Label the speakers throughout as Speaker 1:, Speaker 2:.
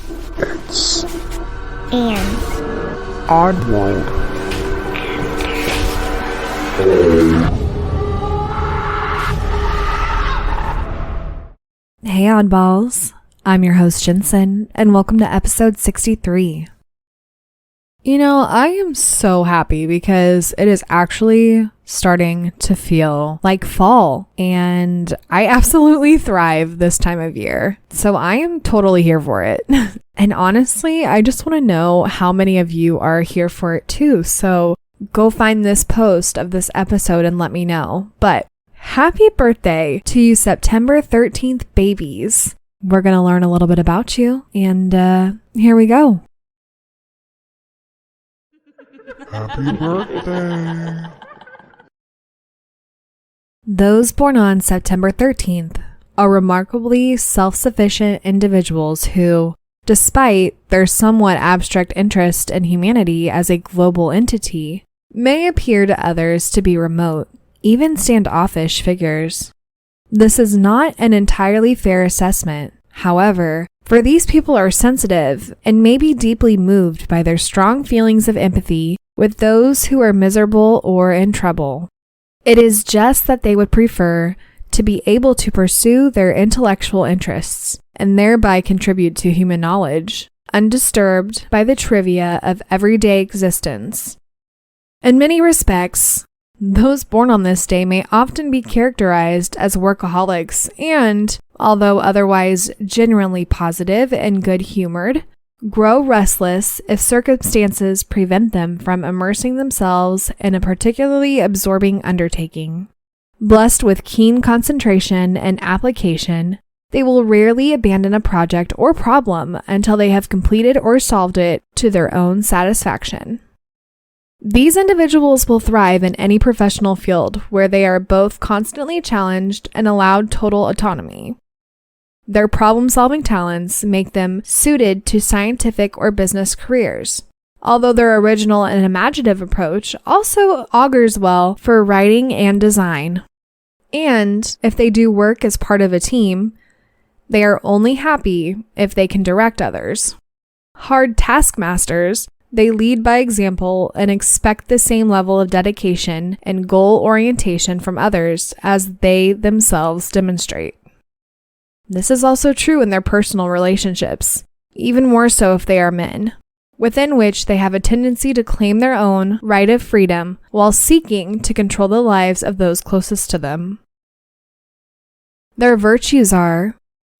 Speaker 1: It's
Speaker 2: and
Speaker 1: Oddworld.
Speaker 3: Hey oddballs, I'm your host Jensen, and welcome to episode 63. You know, I am so happy because it is actually starting to feel like fall, and I absolutely thrive this time of year, so I am totally here for it. And honestly, I just want to know how many of you are here for it too, so go find this post of this episode and let me know. But happy birthday to you September 13th babies. We're going to learn a little bit about you, and here we go.
Speaker 1: Happy birthday.
Speaker 3: Those born on September 13th are remarkably self-sufficient individuals who, despite their somewhat abstract interest in humanity as a global entity, may appear to others to be remote, even standoffish figures. This is not an entirely fair assessment. However, for these people are sensitive and may be deeply moved by their strong feelings of empathy with those who are miserable or in trouble. It is just that they would prefer to be able to pursue their intellectual interests and thereby contribute to human knowledge, undisturbed by the trivia of everyday existence. In many respects, those born on this day may often be characterized as workaholics and, although otherwise genuinely positive and good-humored, grow restless if circumstances prevent them from immersing themselves in a particularly absorbing undertaking. Blessed with keen concentration and application, they will rarely abandon a project or problem until they have completed or solved it to their own satisfaction. These individuals will thrive in any professional field where they are both constantly challenged and allowed total autonomy. Their problem-solving talents make them suited to scientific or business careers, although their original and imaginative approach also augurs well for writing and design. And if they do work as part of a team, they are only happy if they can direct others. Hard taskmasters, they lead by example and expect the same level of dedication and goal orientation from others as they themselves demonstrate. This is also true in their personal relationships, even more so if they are men, within which they have a tendency to claim their own right of freedom while seeking to control the lives of those closest to them. Their virtues are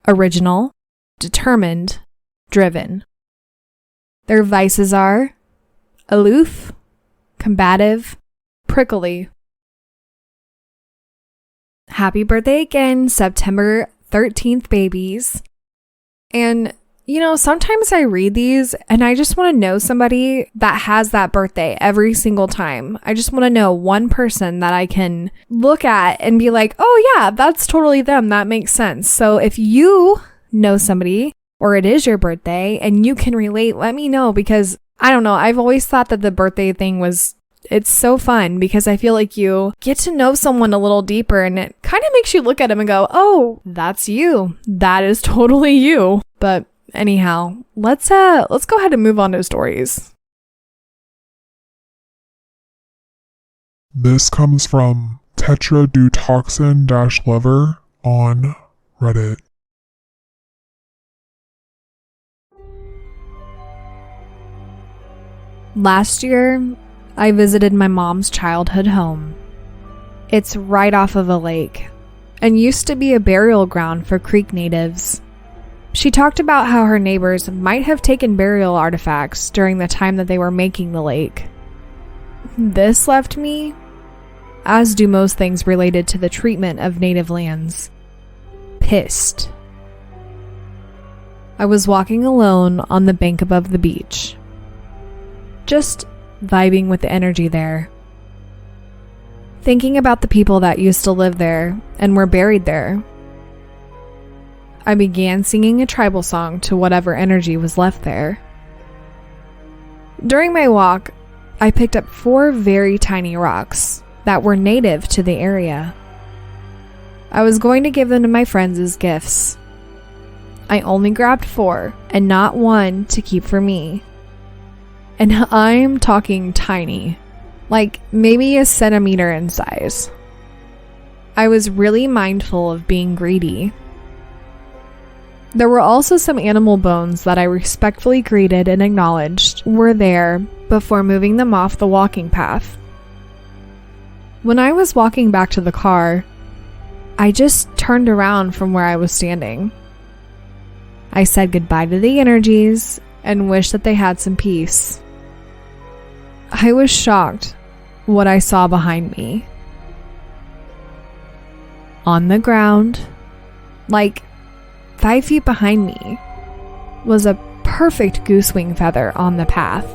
Speaker 3: original, determined, driven. Their vices are aloof, combative, prickly. Happy birthday again, September 13th babies. And, you know, sometimes I read these and I just want to know somebody that has that birthday every single time. I just want to know one person that I can look at and be like, oh yeah, that's totally them. That makes sense. So if you know somebody or it is your birthday and you can relate, let me know, because I don't know. I've always thought that the birthday thing it's so fun because I feel like you get to know someone a little deeper and it kind of makes you look at them and go, oh, that's you. That is totally you. But anyhow, let's go ahead and move on to stories.
Speaker 1: This comes from Tetradotoxin-lover on Reddit.
Speaker 3: Last year, I visited my mom's childhood home. It's right off of a lake and used to be a burial ground for Creek natives. She talked about how her neighbors might have taken burial artifacts during the time that they were making the lake. This left me, as do most things related to the treatment of native lands, pissed. I was walking alone on the bank above the beach, just vibing with the energy there, thinking about the people that used to live there and were buried there. I began singing a tribal song to whatever energy was left there. During my walk, I picked up 4 very tiny rocks that were native to the area. I was going to give them to my friends as gifts. I only grabbed 4 and not 1 to keep for me. And I'm talking tiny, like maybe a centimeter in size. I was really mindful of being greedy. There were also some animal bones that I respectfully greeted and acknowledged were there before moving them off the walking path. When I was walking back to the car, I just turned around from where I was standing. I said goodbye to the energies and wished that they had some peace. I was shocked what I saw behind me. On the ground, like 5 feet behind me, was a perfect goosewing feather on the path.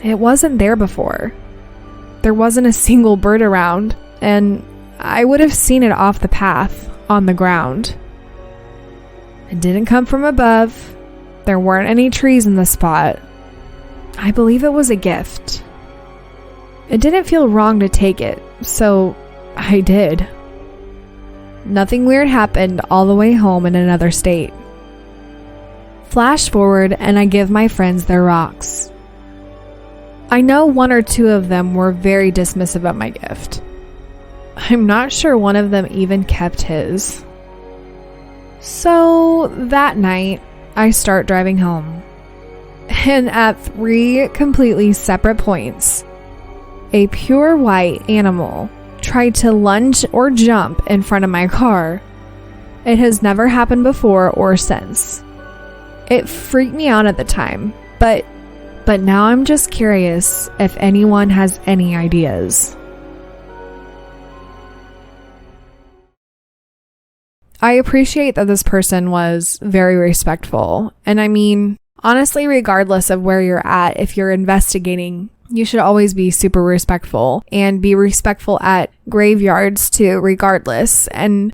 Speaker 3: It wasn't there before. There wasn't a single bird around, and I would have seen it off the path on the ground. It didn't come from above. There weren't any trees in the spot. I believe it was a gift. It didn't feel wrong to take it, so I did. Nothing weird happened all the way home in another state. Flash forward and I give my friends their rocks. I know 1 or 2 of them were very dismissive of my gift. I'm not sure one of them even kept his. So that night, I start driving home. And at 3 completely separate points, a pure white animal tried to lunge or jump in front of my car. It has never happened before or since. It freaked me out at the time, but now I'm just curious if anyone has any ideas. I appreciate that this person was very respectful. And I mean, honestly, regardless of where you're at, if you're investigating, you should always be super respectful and be respectful at graveyards too, regardless. And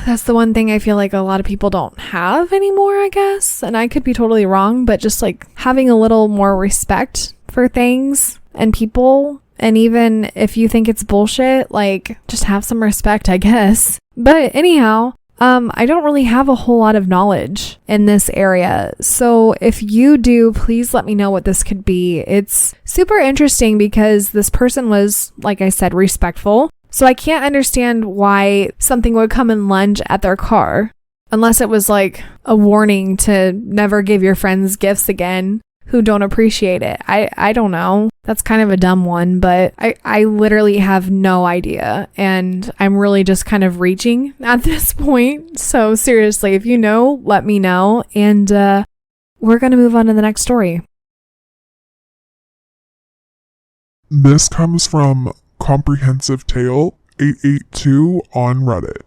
Speaker 3: that's the one thing I feel like a lot of people don't have anymore, I guess. And I could be totally wrong, but just like having a little more respect for things and people. And even if you think it's bullshit, like just have some respect, I guess. But anyhow, I don't really have a whole lot of knowledge in this area. So if you do, please let me know what this could be. It's super interesting because this person was, like I said, respectful. So I can't understand why something would come and lunge at their car. Unless it was like a warning to never give your friends gifts again who don't appreciate it. I don't know. That's kind of a dumb one, but I literally have no idea. And I'm really just kind of reaching at this point. So seriously, if you know, let me know. And we're going to move on to the next story.
Speaker 1: This comes from Comprehensive Tale 882 on Reddit.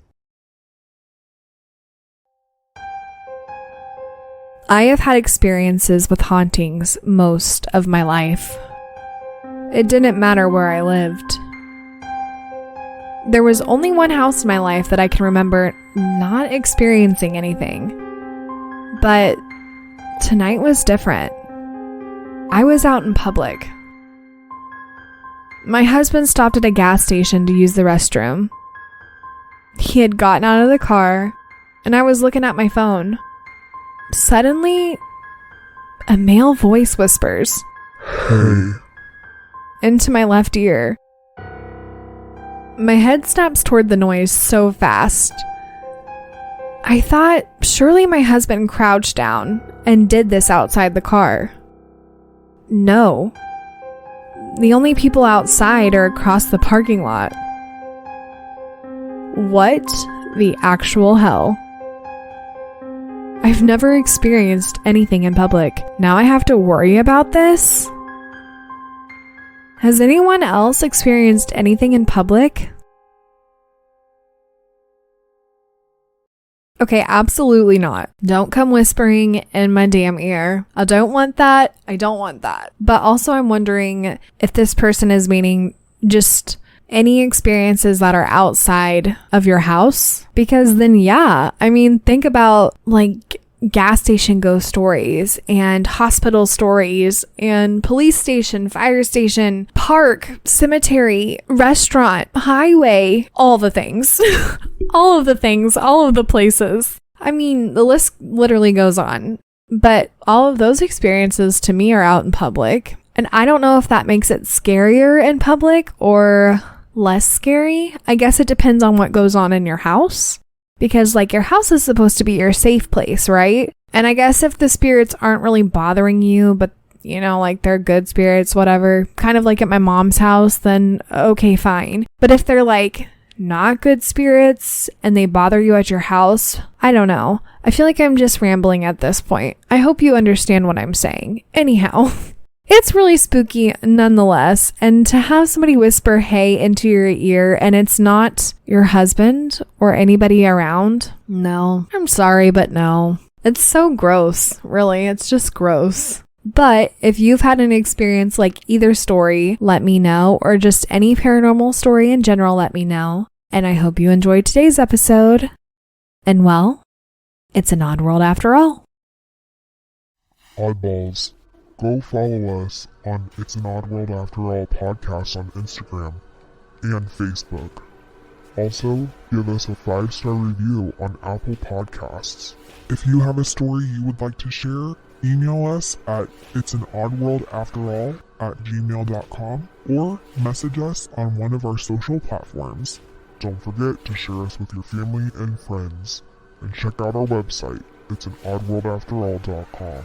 Speaker 3: I have had experiences with hauntings most of my life. It didn't matter where I lived. There was only one house in my life that I can remember not experiencing anything. But tonight was different. I was out in public. My husband stopped at a gas station to use the restroom. He had gotten out of the car, and I was looking at my phone. Suddenly, a male voice whispers,
Speaker 1: "Hey,"
Speaker 3: into my left ear. My head snaps toward the noise so fast. I thought surely my husband crouched down and did this outside the car. No. The only people outside are across the parking lot. What the actual hell? I've never experienced anything in public. Now I have to worry about this? Has anyone else experienced anything in public? Okay, absolutely not. Don't come whispering in my damn ear. I don't want that. I don't want that. But also I'm wondering if this person is meaning just any experiences that are outside of your house. Because then, yeah, I mean, think about like gas station ghost stories and hospital stories and police station, fire station, park, cemetery, restaurant, highway, all the things. All of the things, all of the places. I mean, the list literally goes on. But all of those experiences to me are out in public. And I don't know if that makes it scarier in public or less scary. I guess it depends on what goes on in your house. Because like your house is supposed to be your safe place, right? And I guess if the spirits aren't really bothering you, but you know, like they're good spirits, whatever, kind of like at my mom's house, then okay, fine. But if they're like not good spirits and they bother you at your house, I don't know. I feel like I'm just rambling at this point. I hope you understand what I'm saying. Anyhow, it's really spooky nonetheless. And to have somebody whisper hey into your ear and it's not your husband or anybody around, no. I'm sorry, but no. It's so gross, really. It's just gross. But if you've had an experience like either story, let me know, or just any paranormal story in general, let me know. And I hope you enjoyed today's episode. And well, it's an odd world after all.
Speaker 1: Oddballs, go follow us on It's an Odd World After All podcast on Instagram and Facebook. Also, give us a 5-star review on Apple Podcasts. If you have a story you would like to share, email us at it'sanoddworldafterall@gmail.com or message us on one of our social platforms. Don't forget to share us with your family and friends. And check out our website, it'sanoddworldafterall.com.